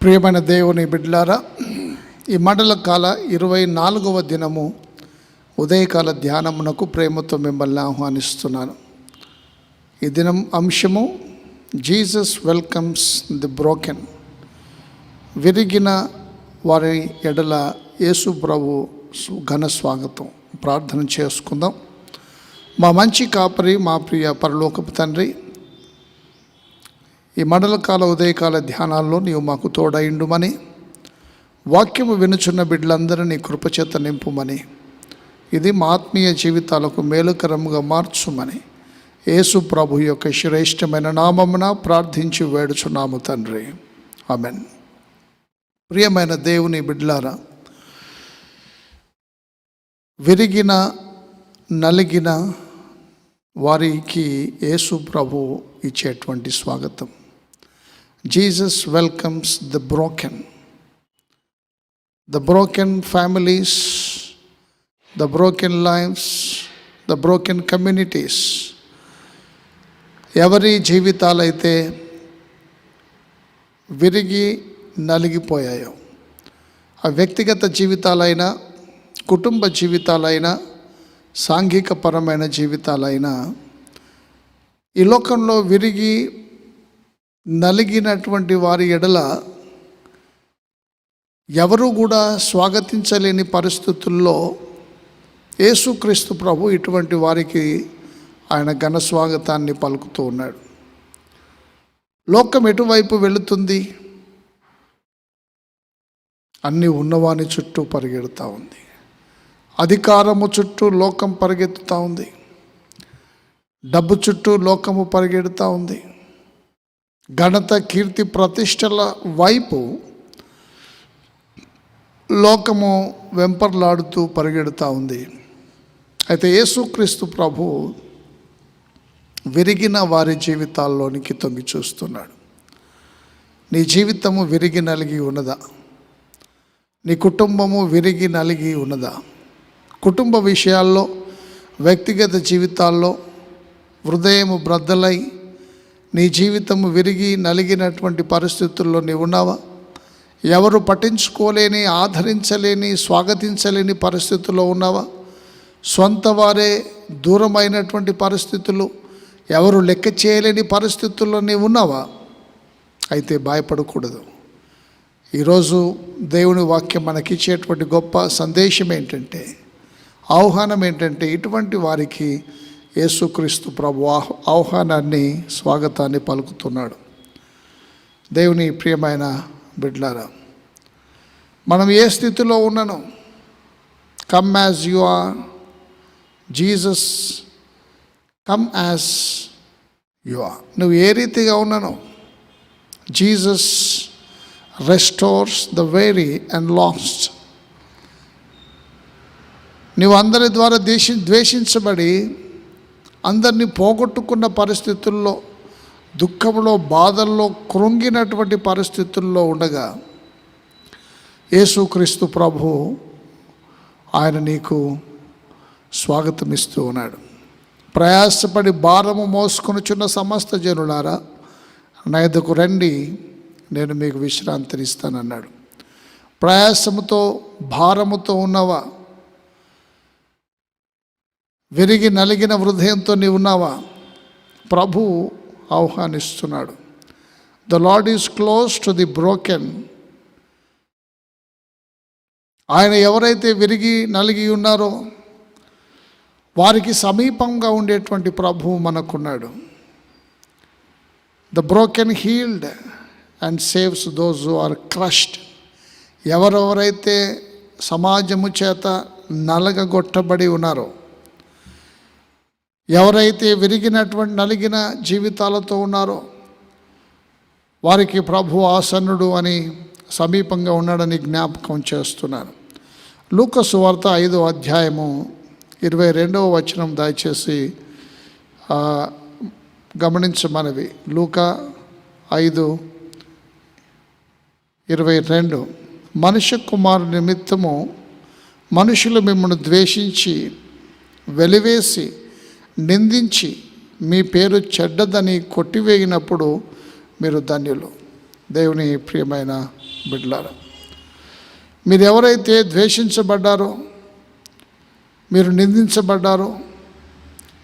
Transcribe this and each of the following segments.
ప్రియమైన దేవుని బిడ్డలారా, ఈ మండల కాల 24వ దినము ఉదయకాల ధ్యానమునకు ప్రేమతో మిమ్మల్ని ఆహ్వానిస్తున్నాను. ఈ దినం అంశము జీసస్ వెల్కమ్స్ ది బ్రోకెన్. విరిగిన వారి ఎడల యేసు ప్రభు ఘన స్వాగతం. ప్రార్థన చేసుకుందాం. మా మంచి కాపరి, మా ప్రియ పరలోకపు తండ్రి, ఈ మండల కాల ఉదయకాల ధ్యానాల్లో నీవు మాకు తోడైండుమని, వాక్యము వినుచున్న బిడ్డలందరినీ కృపచేత నింపుమని, ఇది మా ఆత్మీయ జీవితాలకు మేలుకరముగా మార్చుమని యేసు ప్రభు యొక్క శ్రేష్టమైన నామమున ప్రార్థించి వేడుచున్నాము తండ్రి, ఆమెన్. ప్రియమైన దేవుని బిడ్డలారా, విరిగిన నలిగిన వారికి యేసు ప్రభు ఇచ్చేటువంటి స్వాగతం. Jesus welcomes the broken families, the broken lives, the broken communities. ఎవరి జీవితాలైతే విరిగి నలిగిపోయాయో, ఆ వ్యక్తిగత జీవితాలైనా, కుటుంబ జీవితాలైనా, సాంఘికపరమైన జీవితాలైనా, ఈ లోకంలో విరిగి నలిగినటువంటి వారి ఎడల ఎవరు కూడా స్వాగతించలేని పరిస్థితుల్లో యేసుక్రీస్తు ప్రభు ఇటువంటి వారికి ఆయన ఘన స్వాగతాన్ని పలుకుతూ ఉన్నాడు. లోకం ఎటువైపు వెళుతుంది? అన్నీ ఉన్నవాని చుట్టూ పరిగెడుతూ ఉంది. అధికారము చుట్టూ లోకం పరిగెత్తుతూ ఉంది. డబ్బు చుట్టూ లోకము పరిగెడుతూ ఉంది. ఘనత, కీర్తి, ప్రతిష్టల వైపు లోకము వెంపర్లాడుతూ పరిగెడుతూ ఉంది. అయితే యేసుక్రీస్తు ప్రభు విరిగిన వారి జీవితాల్లోనికి తొంగి చూస్తున్నాడు. నీ జీవితము విరిగి నలిగి ఉన్నదా? నీ కుటుంబము విరిగి నలిగి ఉన్నదా? కుటుంబ విషయాల్లో, వ్యక్తిగత జీవితాల్లో హృదయము బ్రద్దలై నీ జీవితము విరిగి నలిగినటువంటి పరిస్థితుల్లో నీవు ఉన్నావా? ఎవరు పట్టించుకోలేని, ఆదరించలేని, స్వాగతించలేని పరిస్థితుల్లో ఉన్నావా? సొంత వారే దూరమైనటువంటి పరిస్థితులు, ఎవరు లెక్క చేయలేని పరిస్థితుల్లో నీవు ఉన్నావా? అయితే భయపడకూడదు. ఈరోజు దేవుని వాక్యం మనకిచ్చేటువంటి గొప్ప సందేశం ఏంటంటే, ఆహ్వానం ఏంటంటే, ఇటువంటి వారికి యేసుక్రీస్తు ప్రభు ఆహ్వానాన్ని, స్వాగతాన్ని పలుకుతున్నాడు. దేవుని ప్రియమైన బిడ్డలారా, మనం ఏ స్థితిలో ఉన్నానో, come as you are, Jesus come as you are. నువ్వు ఏ రీతిగా ఉన్నానో Jesus restores the weary and lost. నువ్వు అందరి ద్వారా ద్వేషించబడి అందరినీ పోగొట్టుకున్న పరిస్థితుల్లో, దుఃఖంలో, బాధల్లో, కృంగినటువంటి పరిస్థితుల్లో ఉండగా యేసుక్రీస్తు ప్రభు ఆయన నీకు స్వాగతం ఇస్తూ ఉన్నాడు. ప్రయాసపడి భారము మోసుకొనుచున్న సమస్త జనులారా, నా యొద్దకు రండి, నేను మీకు విశ్రాంతినిస్తానన్నాడు. ప్రయాసముతో, భారముతో ఉన్నవా? విరిగి నలిగిన హృదయంతో నీవు ఉన్నావా? ప్రభు ఆహ్వానిస్తున్నాడు. The Lord is close to the broken. ఆయన ఎవరైతే విరిగి నలిగి ఉన్నారో వారికి సమీపంగా ఉండేటువంటి ప్రభు మనకున్నాడు. The broken healed and saves those who are crushed. ఎవరెవరైతే సమాజము చేత నలగగొట్టబడి ఉన్నారో, ఎవరైతే విరిగినటువంటి నలిగిన జీవితాలతో ఉన్నారో వారికి ప్రభు ఆసన్నుడు అని, సమీపంగా ఉన్నాడని జ్ఞాపకం చేస్తున్నాను. లూకా సువార్త 5వ అధ్యాయము 22వ వచనం దయచేసి గమనించమనవి. లూకా 5:22. మనుష్య కుమారుని నిమిత్తము మనుషులు మిమ్మల్ని ద్వేషించి, వెలివేసి, నిందించి, మీ పేరు చెడ్డదని కొట్టివేయినప్పుడు మీరు ధన్యులు. దేవుని ప్రియమైన బిడ్డలారా, మీరు ఎవరైతే ద్వేషించబడ్డారో, మీరు నిందించబడ్డారో,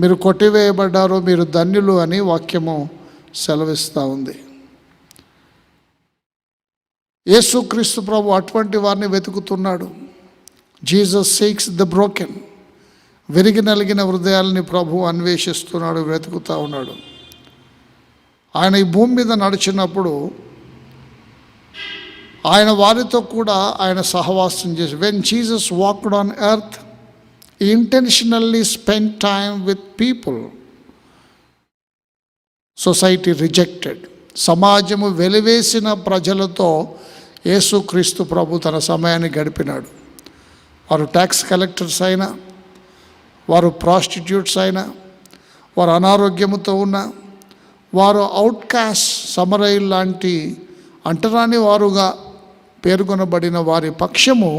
మీరు కొట్టివేయబడ్డారో మీరు ధన్యులు అని వాక్యము సెలవిస్తూ ఉంది. యేసుక్రీస్తు ప్రభు అటువంటి వారిని వెతుకుతున్నాడు. Jesus seeks the broken. విరిగి నలిగిన హృదయాలని ప్రభు అన్వేషిస్తున్నాడు, వెతుకుతూ ఉన్నాడు. ఆయన ఈ భూమి మీద నడిచినప్పుడు ఆయన వారితో కూడా ఆయన సహవాసం చేసి, when Jesus walked on earth he intentionally spent time with people society rejected. సమాజము వెలివేసిన ప్రజలతో యేసుక్రీస్తు ప్రభు తన సమయాన్ని గడిపినాడు. వారు ట్యాక్స్ కలెక్టర్స్ అయినా, వారు ప్రాస్టిట్యూట్స్ అయినా, వారు అనారోగ్యముతో ఉన్న, వారు అవుట్కాస్ట్ సమరయులు లాంటి అంటరాని వారుగా పేర్కొనబడిన వారి పక్షము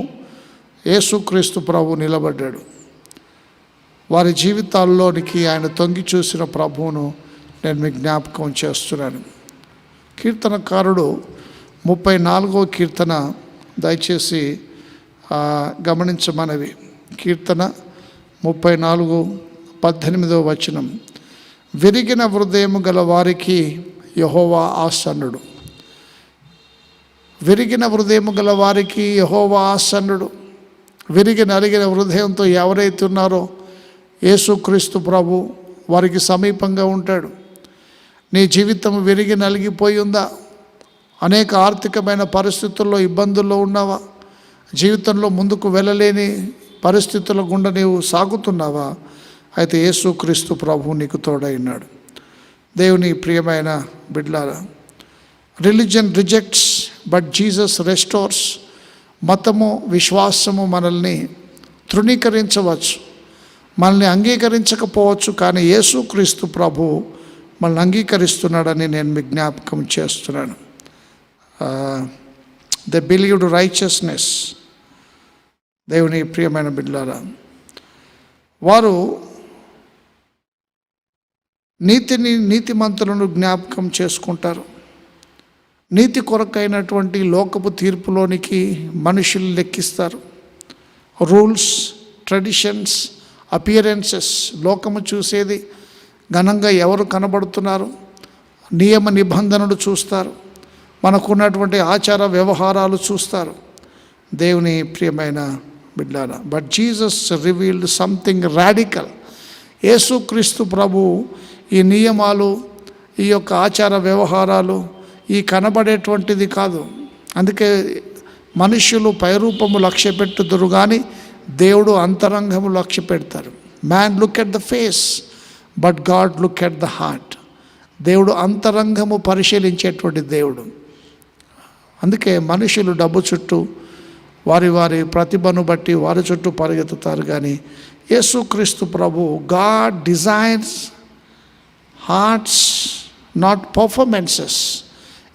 యేసుక్రీస్తు ప్రభు నిలబడ్డాడు. వారి జీవితాల్లోనికి ఆయన తొంగి చూసిన ప్రభువును నేను మీకు జ్ఞాపకం చేస్తున్నాను. కీర్తనకారుడు 34వ కీర్తన దయచేసి గమనించమనవి. కీర్తన 34:18 వచనం. విరిగిన హృదయము గల వారికి యెహోవా ఆసన్నుడు. విరిగిన హృదయము గల వారికి యెహోవా ఆసన్నుడు. విరిగి నలిగిన హృదయంతో ఎవరైతే ఉన్నారో యేసుక్రీస్తు ప్రభు వారికి సమీపంగా ఉంటాడు. నీ జీవితం విరిగి నలిగిపోయి ఉందా? అనేక ఆర్థికమైన పరిస్థితుల్లో ఇబ్బందుల్లో ఉన్నావా? జీవితంలో ముందుకు వెళ్ళలేని పరిస్థితుల గుండా నీవు సాగుతున్నావా? అయితే యేసుక్రీస్తు ప్రభు నీకు తోడై ఉన్నాడు. దేవుని ప్రియమైన బిడ్డలారా, religion rejects but Jesus restores. మతము, విశ్వాసము మనల్ని తృణీకరించవచ్చు, మనల్ని అంగీకరించకపోవచ్చు, కానీ యేసుక్రీస్తు ప్రభు మనల్ని అంగీకరిస్తున్నాడని నేను మీకు జ్ఞాపకం చేస్తున్నాను. The believed righteousness. దేవుని ప్రియమైన బిడ్డలారా, వారు నీతిమంతులను జ్ఞాపకం చేసుకుంటారు. నీతి కొరకైనటువంటి లోకపు తీర్పులోనికి మనుషులు లెక్కిస్తారు. Rules, traditions, appearances. లోకము చూసేది ఘనంగా ఎవరు కనబడుతున్నారు, నియమ నిబంధనలు చూస్తారు, మనకున్నటువంటి ఆచార వ్యవహారాలు చూస్తారు. దేవుని ప్రియమైన బిడ్డలారా, but Jesus revealed something radical. యేసుక్రీస్తు ప్రభు ఈ నియమాలు, ఈ యొక్క ఆచార వ్యవహారాలు ఈ కనబడేటువంటిది కాదు. అందుకే మనుష్యులు పైరూపము లక్ష్య పెట్టుదురు కానీ దేవుడు అంతరంగము లక్ష్య పెడతారు. Man look at the face but God look at the heart. దేవుడు అంతరంగము పరిశీలించేటువంటి దేవుడు. అందుకే మనుషులు డబ్బు చుట్టూ, వారి వారి ప్రతిభను బట్టి వారి చుట్టూ పరిగెత్తుతారు, కానీ యేసుక్రీస్తు ప్రభు God designs hearts not performances.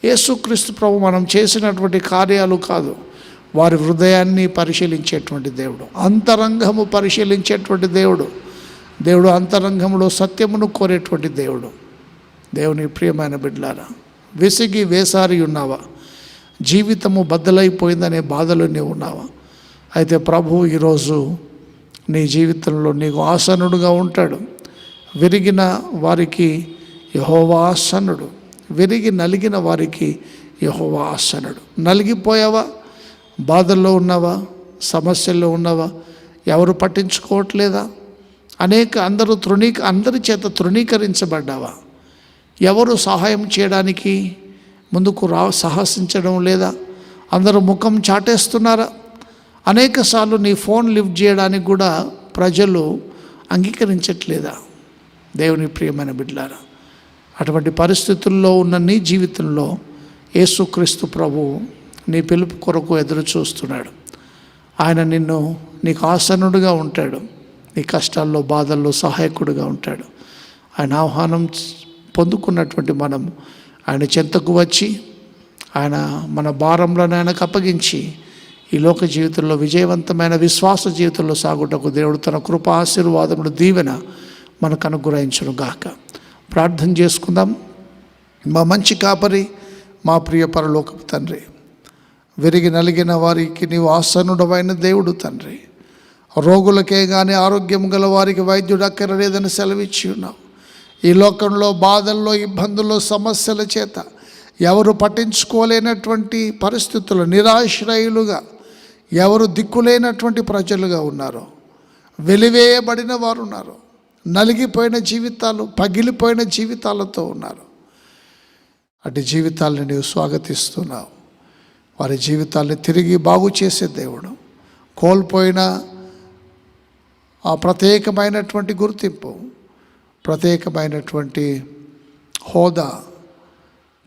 యేసుక్రీస్తు ప్రభు మనం చేసినటువంటి కార్యాలు కాదు, వారి హృదయాన్ని పరిశీలించేటువంటి దేవుడు, అంతరంగము పరిశీలించేటువంటి దేవుడు. దేవుడు అంతరంగంలో సత్యమును కోరేటువంటి దేవుడు. దేవుని ప్రియమైన బిడ్డలారా, విసిగి వేసారి ఉన్నావా? జీవితము బద్దలైపోయిందనే బాధలో నీవు ఉన్నావా? అయితే ప్రభు ఈరోజు నీ జీవితంలో నీకు ఆసనుడుగా ఉంటాడు. విరిగిన వారికి యెహోవా ఆసనుడు. విరిగి నలిగిన వారికి యెహోవా ఆసనుడు. నలిగిపోయావా? బాధల్లో ఉన్నావా? సమస్యల్లో ఉన్నావా? ఎవరు పట్టించుకోవట్లేదా? అందరి చేత తృణీకరించబడ్డావా? ఎవరు సహాయం చేయడానికి ముందుకు సాహసించడం లేదా? అందరూ ముఖం చాటేస్తున్నారా? అనేకసార్లు నీ ఫోన్ లిఫ్ట్ చేయడానికి కూడా ప్రజలు అంగీకరించట్లేదా? దేవుని ప్రియమైన బిడ్డలారా, అటువంటి పరిస్థితుల్లో ఉన్న నీ జీవితంలో యేసుక్రీస్తు ప్రభు నీ పిలుపు కొరకు ఎదురు చూస్తున్నాడు. ఆయన నీకు ఆసనుడుగా ఉంటాడు. నీ కష్టాల్లో, బాధల్లో సహాయకుడుగా ఉంటాడు. ఆయన ఆహ్వానం పొందుకున్నటువంటి మనం ఆయన చెంతకు వచ్చి ఆయన మన భారంలను ఆయనకు అప్పగించి ఈ లోక జీవితంలో విజయవంతమైన విశ్వాస జీవితంలో సాగుటకు దేవుడు తన కృప, ఆశీర్వాదములు, దీవెన మనకు అనుగ్రహించును గాక. ప్రార్థన చేసుకుందాం. మా మంచి కాపరి, మా ప్రియ పరలోకపు తండ్రి, విరిగి నలిగిన వారికి నీవు ఆసన్నుడవైన దేవుడు తండ్రి. రోగులకే కానీ ఆరోగ్యం గల వారికి వైద్యుడు అక్కరలేదని సెలవిచ్చి ఉన్నావు. ఈ లోకంలో బాధల్లో, ఇబ్బందుల్లో, సమస్యల చేత ఎవరు పట్టించుకోలేనటువంటి పరిస్థితులు, నిరాశ్రయులుగా, ఎవరు దిక్కులేనటువంటి ప్రజలుగా ఉన్నారు, వెలివేయబడిన వారు ఉన్నారు, నలిగిపోయిన జీవితాలు, పగిలిపోయిన జీవితాలతో ఉన్నారు. అటు జీవితాలను నీవు స్వాగతిస్తున్నావు. వారి జీవితాన్ని తిరిగి బాగు చేసే దేవుడు. కోల్పోయిన ఆ ప్రత్యేకమైనటువంటి గుర్తింపు, ప్రత్యేకమైనటువంటి హోదా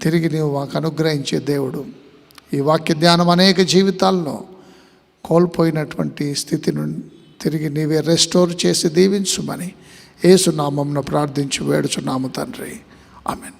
తిరిగి నీవు మాకు అనుగ్రహించే దేవుడు. ఈ వాక్య ధ్యానం అనేక జీవితాల్లో కోల్పోయినటువంటి స్థితి నుండి తిరిగి నీవే రెస్టోర్ చేసి దీవించుమని యేసు నామమున ప్రార్థించి వేడుచున్నాము తండ్రి. ఆమేన్.